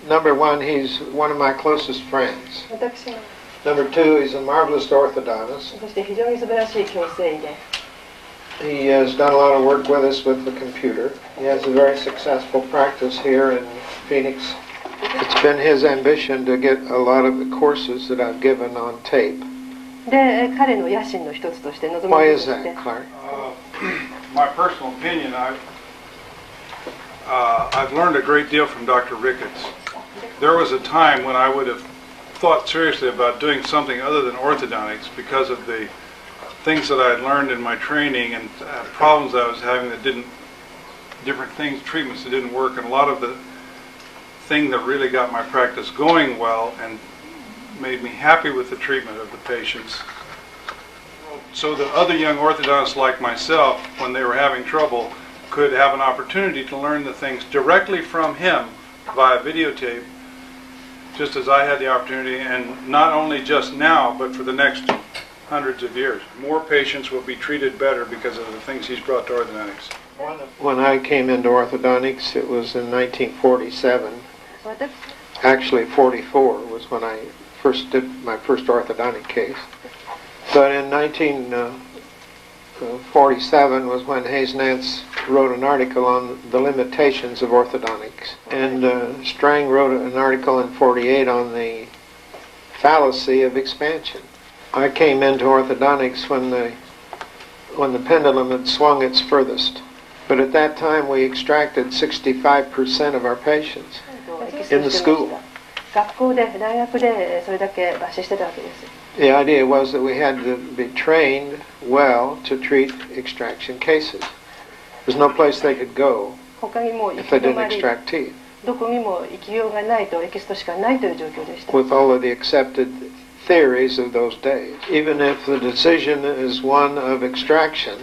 Number one, he's one of my closest friends. Number two, he's a marvelous orthodontist. He has done a lot of work with us with the computer. He has a very successful practice here in Phoenix. It's been his ambition to get a lot of the courses that I've given on tape. Why is that, Clark? My personal opinion, I've learned a great deal from Dr. Ricketts. There was a time when I would have thought seriously about doing something other than orthodontics because of the things that I had learned in my training and problems I was having that different things, treatments that didn't work, and a lot of the thing that really got my practice going well and made me happy with the treatment of the patients. So that other young orthodontists like myself, when they were having trouble, could have an opportunity to learn the things directly from him via videotape, just as I had the opportunity, and not only just now, but for the next hundreds of years. More patients will be treated better because of the things he's brought to orthodontics. When I came into orthodontics, it was in 1947. Actually, 44 was when I first did my first orthodontic case. But in 1947 was when Hayes Nance wrote an article on the limitations of orthodontics. And Strang wrote an article in 48 on the fallacy of expansion. I came into orthodontics when the pendulum had swung its furthest. But at that time we extracted 65% of our patients in the school. The idea was that we had to be trained well to treat extraction cases. There's no place they could go if they didn't extract teeth. With all of the accepted theories of those days. Even if the decision is one of extraction,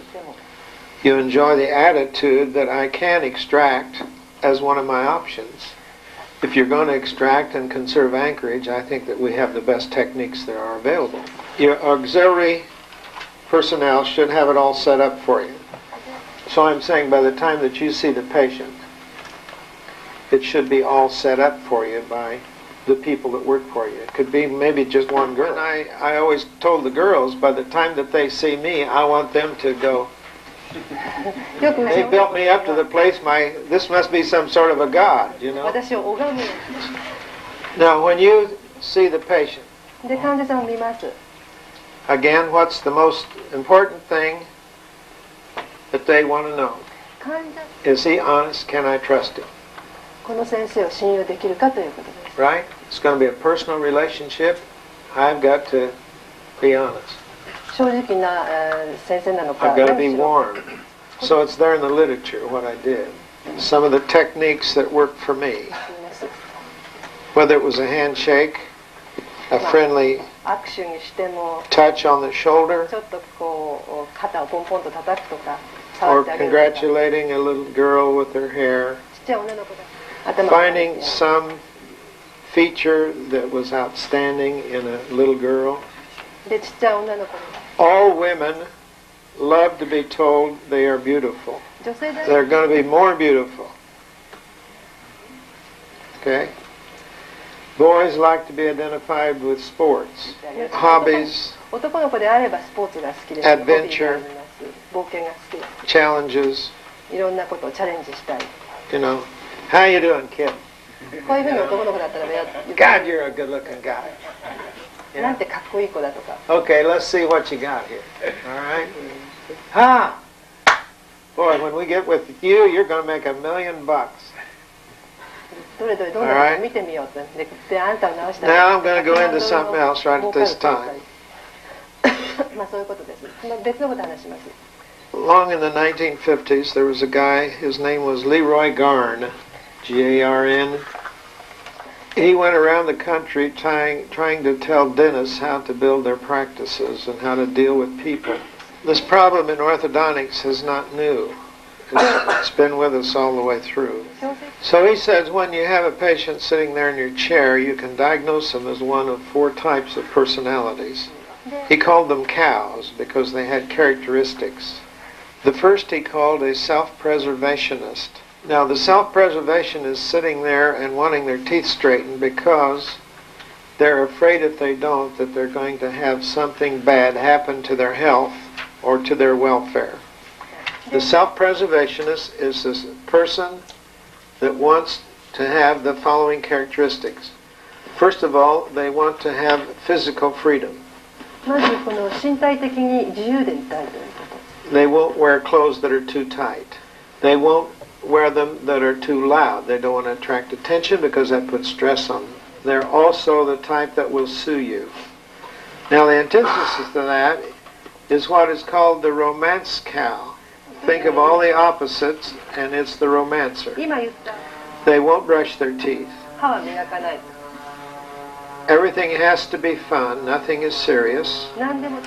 you enjoy the attitude that I can extract as one of my options. If you're going to extract and conserve anchorage, I think that we have the best techniques that are available. Your auxiliary personnel should have it all set up for you. So I'm saying by the time that you see the patient, it should be all set up for you by the people that work for you. It could be maybe just one girl. And I always told the girls, by the time that they see me, I want them to go, they built me up to the place, this must be some sort of a god, you know. Now, when you see the patient, again, what's the most important thing that they want to know? Is he honest? Can I trust him? Right? It's going to be a personal relationship. I've got to be honest. I've got to be warm. So it's there in the literature what I did. Some of the techniques that worked for me. Whether it was a handshake, a friendly touch on the shoulder, or congratulating a little girl with her hair, finding some feature that was outstanding in a little girl. All women love to be told they are beautiful. They're going to be more beautiful. Okay? Boys like to be identified with sports, hobbies, adventure, challenges. You know, how you doing, kid? God, you're a good-looking guy. Yeah. Okay, let's see what you got here. All right? Ha! Boy, when we get with you, you're going to make $1 million. All right? Now I'm going to go into something else right at this time. Long in the 1950s, there was a guy, his name was Leroy Garn, G-A-R-N. He went around the country trying to tell dentists how to build their practices and how to deal with people. This problem in orthodontics is not new. It's been with us all the way through. So he says when you have a patient sitting there in your chair, you can diagnose them as one of 4 types of personalities. He called them cows because they had characteristics. The first he called a self-preservationist. Now the self-preservation is sitting there and wanting their teeth straightened because they're afraid if they don't that they're going to have something bad happen to their health or to their welfare. The self-preservationist is this person that wants to have the following characteristics. First of all, they want to have physical freedom. まずこの身体的に自由でいたいということ。They won't wear clothes that are too tight. They won't wear them that are too loud. They don't want to attract attention because that puts stress on them. They're also the type that will sue you. Now the antithesis to that is what is called the romance cow. Think of all the opposites and it's the romancer. 今言った They won't brush their teeth. 歯は磨かない。 Everything has to be fun. Nothing is serious. 何でも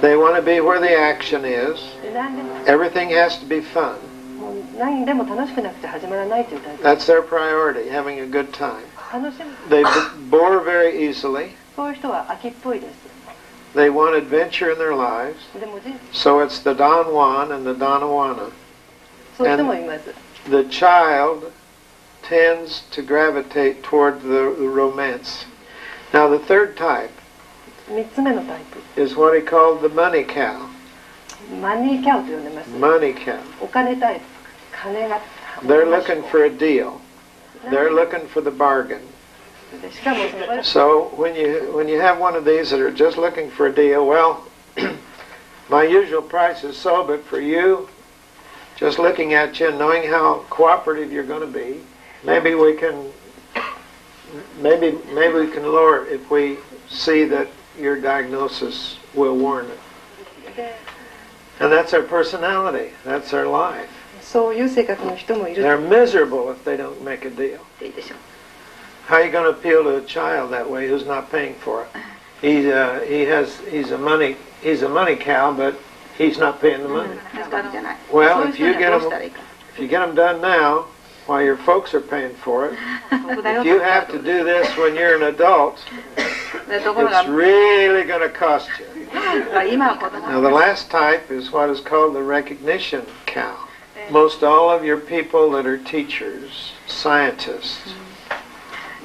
They want to be where the action is. 何でも Everything has to be fun. もう何でも楽しくなくて始まらないというタイプ。 That's their priority, having a good time. 楽しむ They bore very easily. そういう人は飽きっぽいです。 They want adventure in their lives. でも So it's the Don Juan and the Donna Juana. そういう人もいます。 The child tends to gravitate toward the romance. Now the third type 3つ目のタイプ。 is what he called the money cow. マニーキャウと呼んでます。 Money cow. お金タイプ。金が They're looking for a deal. They're looking for the bargain. しかもその So when you have one of these that are just looking for a deal, well, my usual price is so, but for you, just looking at you and knowing how cooperative you're going to be, maybe we can lower it if we see that your diagnosis will warrant it. で And that's their personality. That's their life. そういう性格の人もいる They're miserable if they don't make a deal. っていいでしょう。 How are you going to appeal to a child that way who's not paying for it? He's a money cow, but he's not paying the money. Well, if you get them done now, while your folks are paying for it, if you have to do this when you're an adult, it's really going to cost you. Now the last type is what is called the recognition cow. Most all of your people that are teachers, scientists,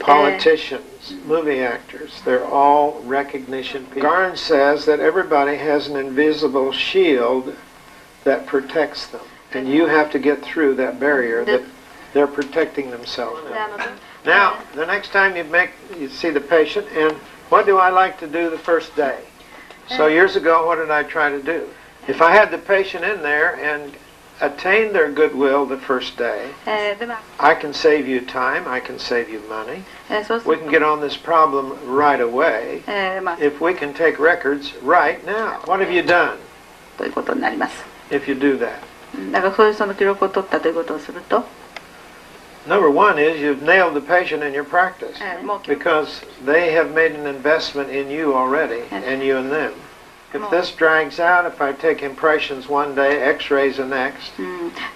politicians, movie actors, they're all recognition people. Garn says that everybody has an invisible shield that protects them. And you have to get through that barrier that they're protecting themselves. Now, the next time you see the patient, and what do I like to do the first day? So years ago, what did I try to do? If I had the patient in there and attain their goodwill the first day, I can save you time, I can save you money. We can get on this problem right away if we can take records right now. What have you done ということになります。 if you do that? だからそういうその記録を取ったということをすると、 Number one is you've nailed the patient in your practice もう記録 because they have made an investment in you already and you and them. If this drags out, if I take impressions one day, x-rays the next,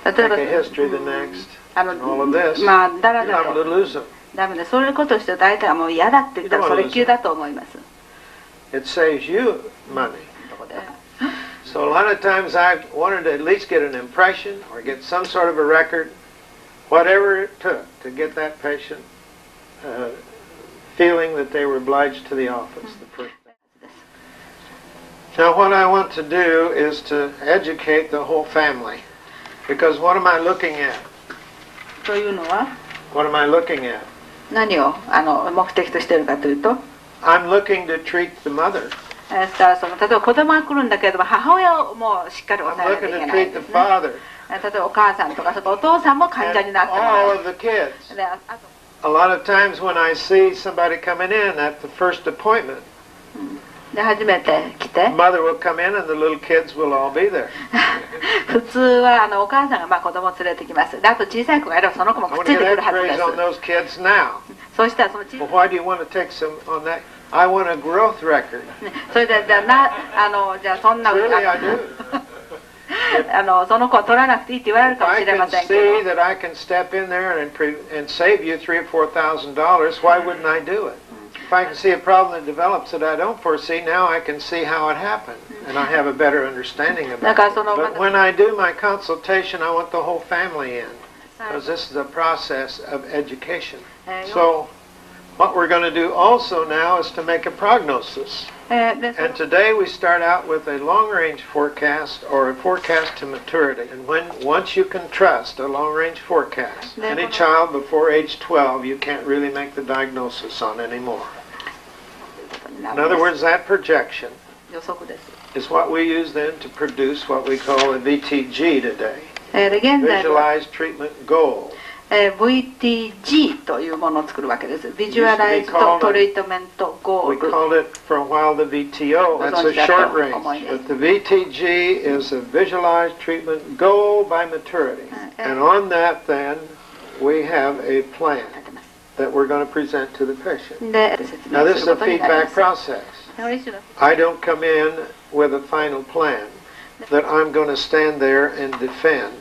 例 take えば a history the next, あの and all of this, まあだら you're だ liable と to lose them. ダメでそういうことをして大体はもう嫌だって言ったらそれ級だと思います。 It saves you money. そこで So a lot of times I wanted to at least get an impression or get some sort of a record, whatever it took to get that patient feeling that they were obliged to the office the first day. Now what I want to do is to educate the whole family. Because what am I looking at? というのは What am I looking at? 何を目的としているかというと、 I'm looking to treat the mother. ですからその例えば子供が来るんだけれども母親をもうしっかり I'm 抑えなきゃ looking いけ to ないん treat で the すね。 father. 例えばお母さんとかそのお父さんも患者になっても And ら all う of the kids. であと A lot of times when I see somebody coming in at the first appointment, で初めて来て mother will come in and the little kids will all be there. 普通はお母さんがまあ子供を連れてきます。であと小さい子がいればその子も I くっ want つい to て get くるはずで x-rays on す。 those kids now. そうしたらその小 Well, why do you want to take some on that? I want a growth record. それでじゃあじゃあそんな Really, I do. その子は取らなくていいって言われる If かも I しれま can せんけ see ど that I can step in there and save you $3,000 or $4,000, why wouldn't I do it? If I can see a problem that develops that I don't foresee, now I can see how it happened, and I have a better understanding about it. But when I do my consultation, I want the whole family in. because this is a process of education. So what we're going to do also now is to make a prognosis. And today we start out with a long-range forecast or a forecast to maturity. And once you can trust a long-range forecast, any child before age 12 you can't really make the diagnosis on anymore. In other words, that projection is what we use then to produce what we call a VTG today. Visualized Treatment Goal. VTG というものを作るわけです。Visualized Treatment Goal. We called it for a while the VTO. That's a short range. But the VTG is a Visualized Treatment Goal by maturity. And on that then we have a plan that we're going to present to the patient. Now this is a feedback process. I don't come in with a final plan that I'm going to stand there and defend,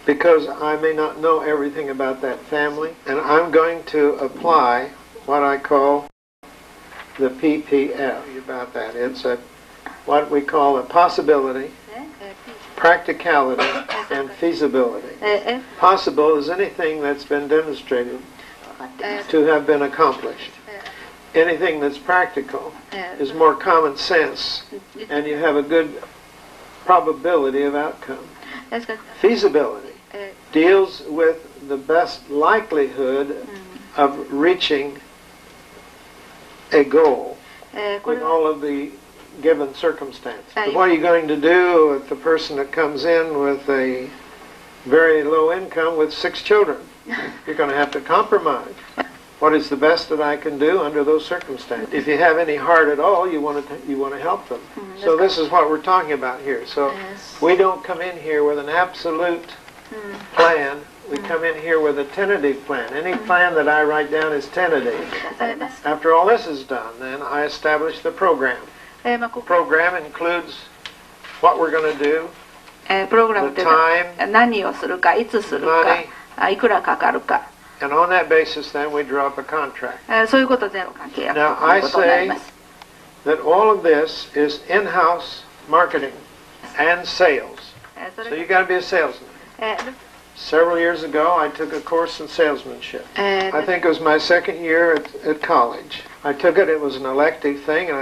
because I may not know everything about that family, and I'm going to apply what I call the PPF about that. It's what we call a possibility, practicality, and feasibility. Possible is anything that's been demonstrated to have been accomplished. Anything that's practical is more common sense, and you have a good probability of outcome. Feasibility deals with the best likelihood of reaching a goal with all of the given circumstances. What are you going to do with the person that comes in with a very low income with 6 children? You're going to have to compromise. What is the best that I can do under those circumstances? If you have any heart at all, you want to help them. So this is what we're talking about here. So we don't come in here with an absolute plan. We come in here with a tentative plan. Any plan that I write down is tentative. After all this is done, then I establish the program. The program includes what we're going to do, the time, money, and on that basis then we draw up a contract. Now I say that all of this is in-house marketing and sales. So you got to be a salesman. Several years ago I took a course in salesmanship. I think it was my second year at college. I took it, it was an elective thing, and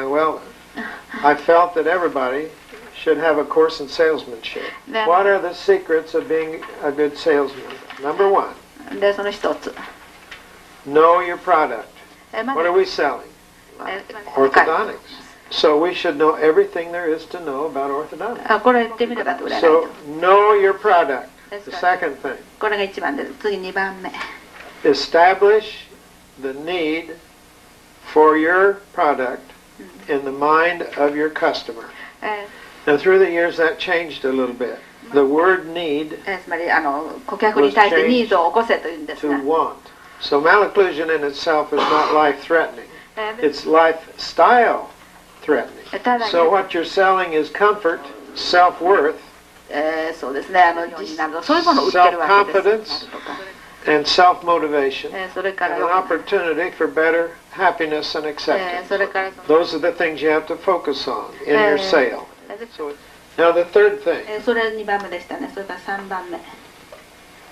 I felt that everybody should have a course in salesmanship. What are the secrets of being a good salesman? Number 1. Know your product. What are we selling? Orthodontics. So we should know everything there is to know about orthodontics. So know your product. The second thing. Establish the need for your product in the mind of your customer. Now through the years that changed a little bit. The word need was changed to want. So malocclusion in itself is not life-threatening. It's lifestyle-threatening. So what you're selling is comfort, self-worth, self-confidence, and self-motivation, and an opportunity for better happiness and acceptance. Those are the things you have to focus on in your sale. Now the third thing,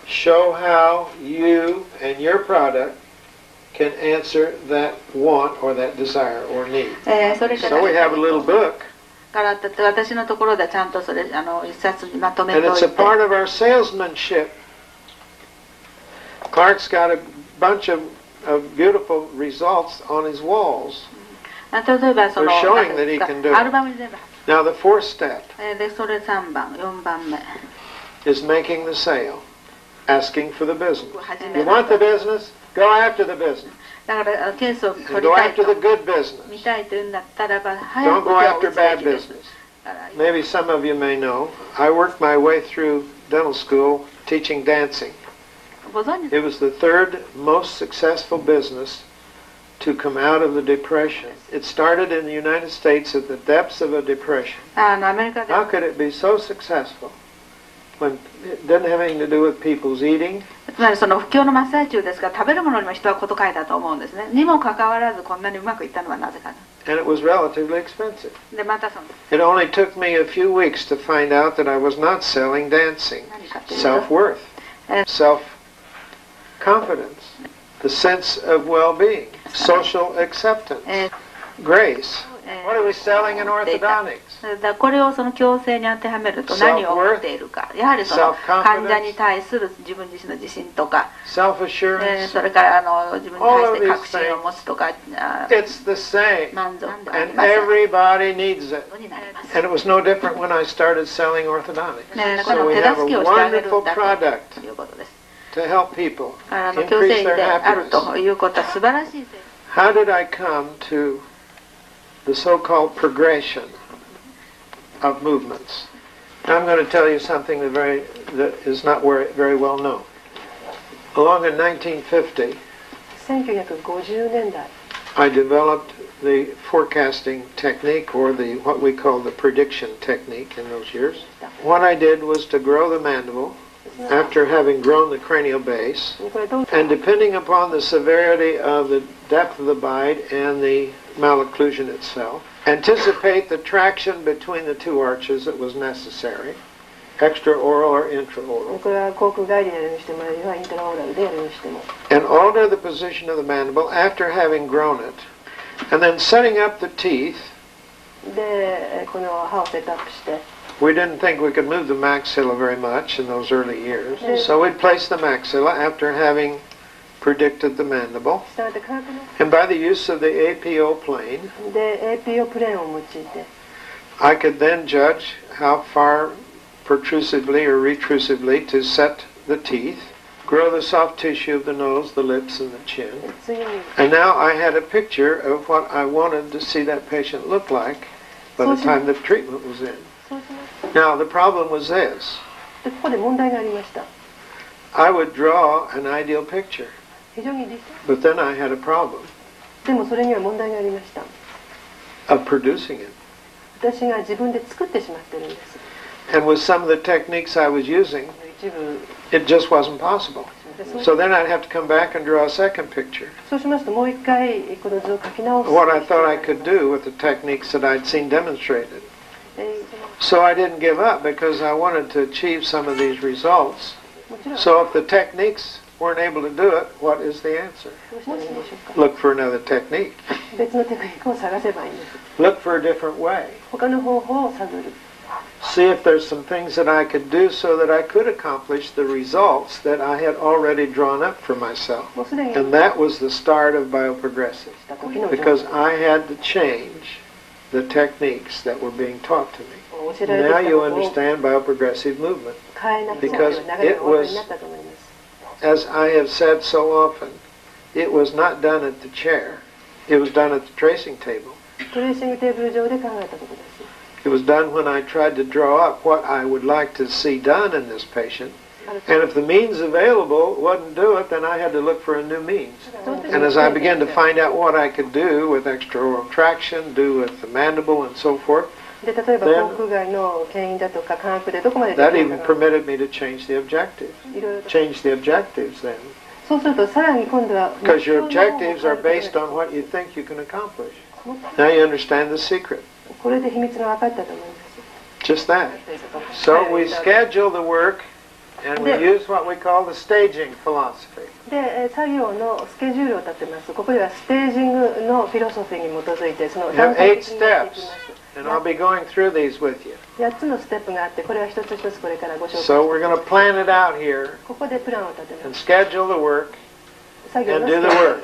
show how you and your product can answer that want or that desire or need. So we have a little book, and it's a part of our salesmanship. Clark's got a bunch of beautiful results on his walls. They're showing that he can do it. Now the fourth step is making the sale, asking for the business. You want the business? Go after the business. And go after the good business. Don't go after bad business. Maybe some of you may know, I worked my way through dental school teaching dancing. It was the 3rd most successful business to come out of the Depression. It started in the United States at the depths of a depression. How could it be so successful when it didn't have anything to do with people's eating? And it was relatively expensive. It only took me a few weeks to find out that I was not selling dancing, self-worth. self-confidence, the sense of well-being, social acceptance, grace. What are we selling in orthodontics? これをその矯正に当てはめると何を持っているか、やはりその患者に対する自分自身の自信とか、それから自分に対して確信を持つとか、満足があります。Everybody needs it. And it was no different when I started selling orthodontics. So we have a wonderful product to help people increase their happiness. How did I come to the so-called progression of movements? Now I'm going to tell you something that is not very well known. Along in 1950, 1950年代 I developed the forecasting technique, or what we call the prediction technique in those years. What I did was to grow the mandible after having grown the cranial base, and depending upon the severity of the depth of the bite and the malocclusion itself, anticipate the traction between the two arches that was necessary, extraoral or intraoral, これは口腔外でやるにしてもあるいはイントラオーラルでやるにしても and alter the position of the mandible after having grown it, and then setting up the teeth. でこの歯をセットアップして We didn't think we could move the maxilla very much in those early years, so we'd place the maxilla after having predicted the mandible, and by the use of the APO plane, で APO プレーンを用いて I could then judge how far protrusively or retrusively to set the teeth, grow the soft tissue of the nose, the lips, and the chin. And now I had a picture of what I wanted to see that patient look like by the time the treatment was in. Now the problem was this. でここで問題がありました I would draw an ideal picture, 非常に理想 but then I had a problem でもそれには問題がありました of producing it. 私が自分で作ってしまってるんです And with some of the techniques I was using, 一部 it just wasn't possible. So then I'd have to come back and draw a second picture. そうしますともう一回この図を描き直す What I thought I could do with the techniques that I'd seen demonstrated. So I didn't give up because I wanted to achieve some of these results. So if the techniques weren't able to do it, what is the answer? Look for another technique. 別のテクニックを探せばいいんです Look for a different way. 他の方法を探る See if there's some things that I could do so that I could accomplish the results that I had already drawn up for myself. And that was the start of Bioprogressive, because I had to change the techniques that were being taught to me. Now you understand Bioprogressive movement, because it was, as I have said so often, it was not done at the chair, it was done at the tracing table. トレーシングテーブル上で考えたことです It was done when I tried to draw up what I would like to see done in this patient. And if the means available wouldn't do it, then I had to look for a new means. And as I began to find out what I could do with extraoral traction, do with the mandible and so forth, で例えば口腔外の牽引だとか感覚でどこまで that even permitted me to change the objectives. Change the objectives then. そうするとさらに今度は Because your objectives are based on what you think you can accomplish. Now you understand the secret. これで秘密が分かったと思います Just that. So we schedule the work and we use what we call the staging philosophy. で作業のスケジュールを立てますここではステージングのフィロソフィーに基づいてその We have 8 steps, and I'll be going through these with you. 8つのステップがあってこれは一つ一つこれからご紹介 So we're going to plan it out here ここでプランを立てま and す schedule the work 作業 and の do the work.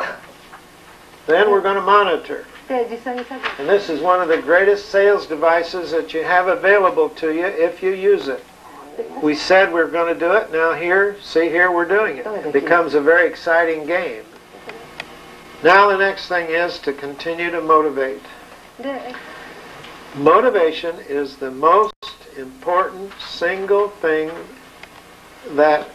Then we're going to monitor. で実際に作業 And this is one of the greatest sales devices that you have available to you if you use it. We said we're going to do it. Now here, see here, we're doing it. It becomes a very exciting game. Now the next thing is to continue to motivate. で Motivation is the most important single thing that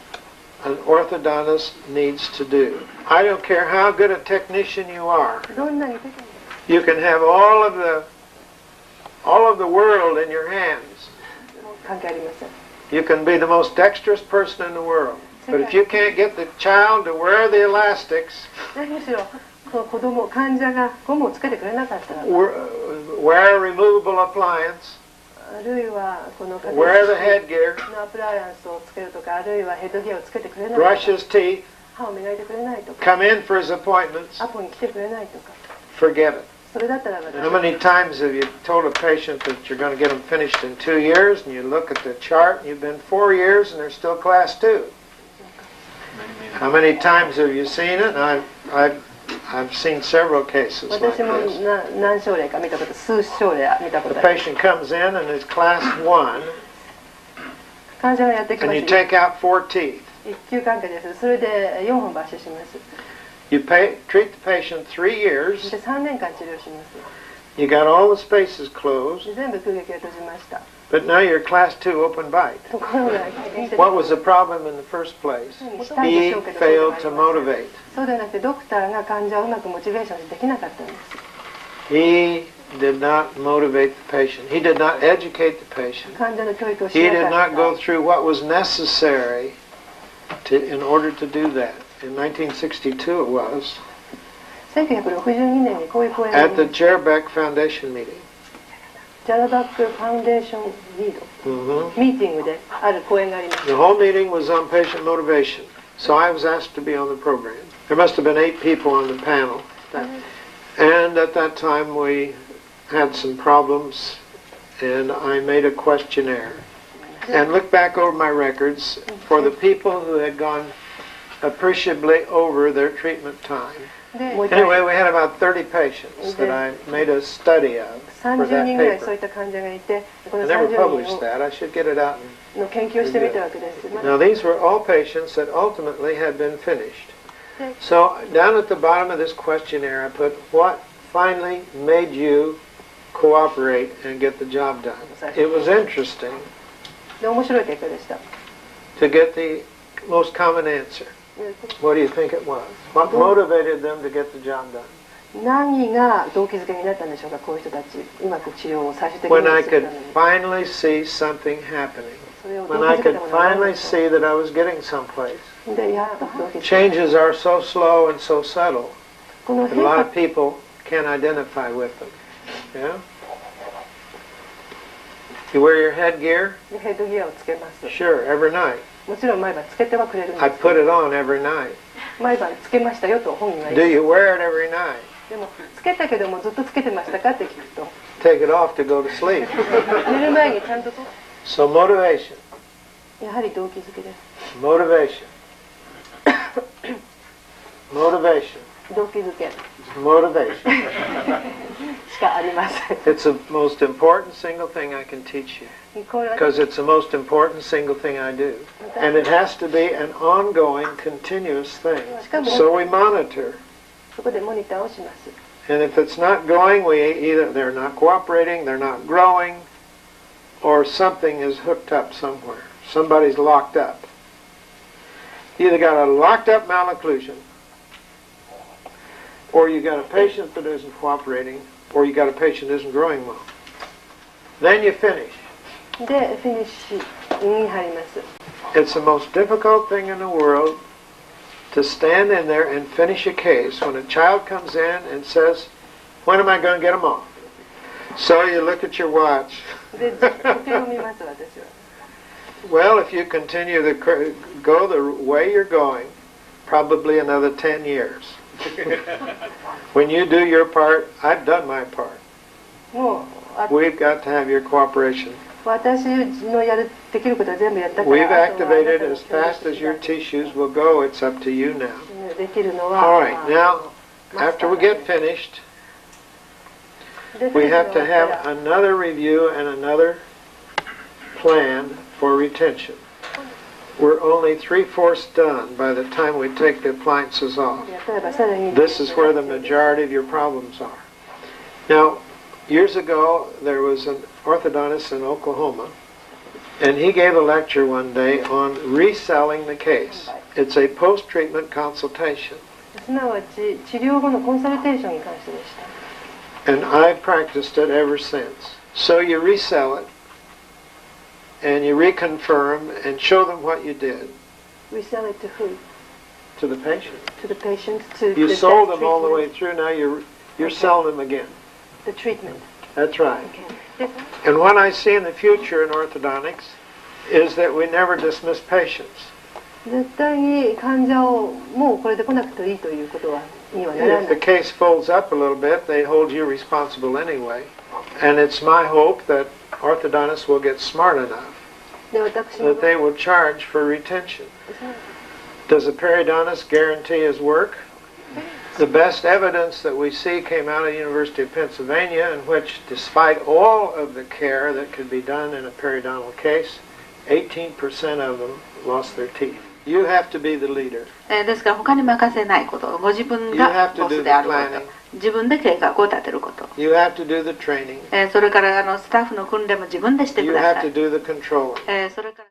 an orthodontist needs to do. I don't care how good a technician you are. どんなにできる You can have all of the world in your hands. 関係ありません You can be the most dexterous person in the world. But if you can't get the child to wear the elastics, 何しろこの子供患者がゴムをつけてくれなかったら wear a removable appliance, あるいはこの wear the headgear, のアプライアンスをつけるとか、あるいはヘッドギアをつけてくれない brush とか、 his teeth, 歯を磨いてくれないとか、 come in for his appointments, アポに来てくれないとか、 forget it. それだったら How many times have you told a patient that you're going to get them finished in 2 years, and you look at the chart, and you've been 4 years, and they're still class 2? How many times have you seen it? And I've seen several cases like 私も this. 何症例か見たこと、数症例見たこ The とある。 patient comes in and is class 1, 患者がやってき and ま you す。 take out 4 teeth. 一級関係です。それで4本抜歯します。 You treat the patient 3 years. で3年間治療します。 You got all the spaces closed, で全部空撃を閉じました。 but now you're class 2 open bite. ところが What was the problem in the first place? He failed to motivate. そうではなくてドクターが患者をうまくモチベーションできなかったんです。 He did not motivate the patient. He did not educate the patient. 患者の教育をし He な did か not go った through what was necessary in order to do that. In 1962 it was, 1962年にこういう講演が at the Chairbeck Foundation meeting. ジャラバックファウンデーションリード Mhm. ミーティングである講演がありました。 The whole meeting was on patient motivation. So I was asked to be on the program. There must have been 8 people on the panel. And at that time we had some problems, and I made a questionnaire. And look back over my records for the people who had gone appreciably over their treatment time. でもう一回 Anyway, we had about 30 patients that I made a study of for 30 that 人ぐらいそうい paper. った患者がいて、こ I の never 30 published 人 that. I should get it out. の研究をしてみたわけです。 Now these were all patients that ultimately had been finished. So down at the bottom of this questionnaire I put, what finally made you cooperate and get the job done? It was interesting で面白い結果でした。 to get the most common answer. What do you think it was? What motivated them to get the job done? 何が動機づけになったんでしょうか、こういう人たち、うまく治療を最終的に When I する could ために。 finally see something happening. それを When 動 I 機づけ could たものが何 finally でしょ see that I was getting someplace. う。で、やっと動機づけ。 Changes are so slow and so subtle この that a 変 lot 化 of people can't identify with them. Yeah? You wear your headgear? でヘッドギアをつけます。 Sure, every night. もちろん毎晩つけてはくれるんで I す。 put it on every night. 毎晩つけましたよと本人は Do 言う。 you wear it every night? でもつけたけどもずっとつけてましたかって聞くと、 Take it off to go to sleep. 寝る前にちゃんとと So motivation. やはり動機づけです。 Motivation. Motivation. 動機づけ Motivation. しかありません。 It's the most important single thing I can teach you. これは Because it's the most important single thing I do. And it has to be an ongoing, continuous thing. So we monitor. そこでモニターをします。 And if it's not going, they're not cooperating, they're not growing, or something is hooked up somewhere. Somebody's locked up. You either got a locked up malocclusion, or you got a patient that isn't cooperating, or you got a patient that isn't growing well. Then you finish. で、フィニッシュに入ります。 It's the most difficult thing in the world to stand in there and finish a case when a child comes in and says, when am I going to get them off? So you look at your watch. で、時計を見ます、私は。 Well, if you continue to go the way you're going, probably another 10 years. When you do your part, I've done my part. もう、We've got to have your cooperation. 私のできることは全部やったか We've ら、あとはあなた activated の as fast as your 協力 tissues will go. It's up to you now. ができるのは、 All right, now, after we get finished, で we have to フィニッシュが終わった have ら another review and another plan for retention. We're only 3/4 done by the time we take the appliances off. 例えばさらに This is where the majority of your problems are. Now, years ago, there was an orthodontist in Oklahoma, and he gave a lecture one day on reselling the case. It's a post-treatment consultation. すなわち治療後のコンサルテーションに関してでした。 And I've practiced it ever since. So you resell it, and you reconfirm and show them what you did. We sell it to who? To the patient. To the patient, to You the sold them all the way treatment. through, now you're Okay. selling them again. The treatment. That's right. Okay. And what I see in the future in orthodontics is that we never dismiss patients. 絶対に患者をもうこれで来なくていいということにはならない。If the case folds up a little bit, they hold you responsible anyway. And it's my hope that orthodontists will get smart enough that they will charge for retention. Does a periodontist guarantee his work? The best evidence that we see came out of the University of Pennsylvania, in which, despite all of the care that could be done in a periodontal case, 18% of them lost their teeth. You have to be the leader. ですから他に任せないこと、ご自分がボスであること、自分で計画を立てること。You have to do the training. それからスタッフの訓練も自分でしてください。You have to do the controlling. それから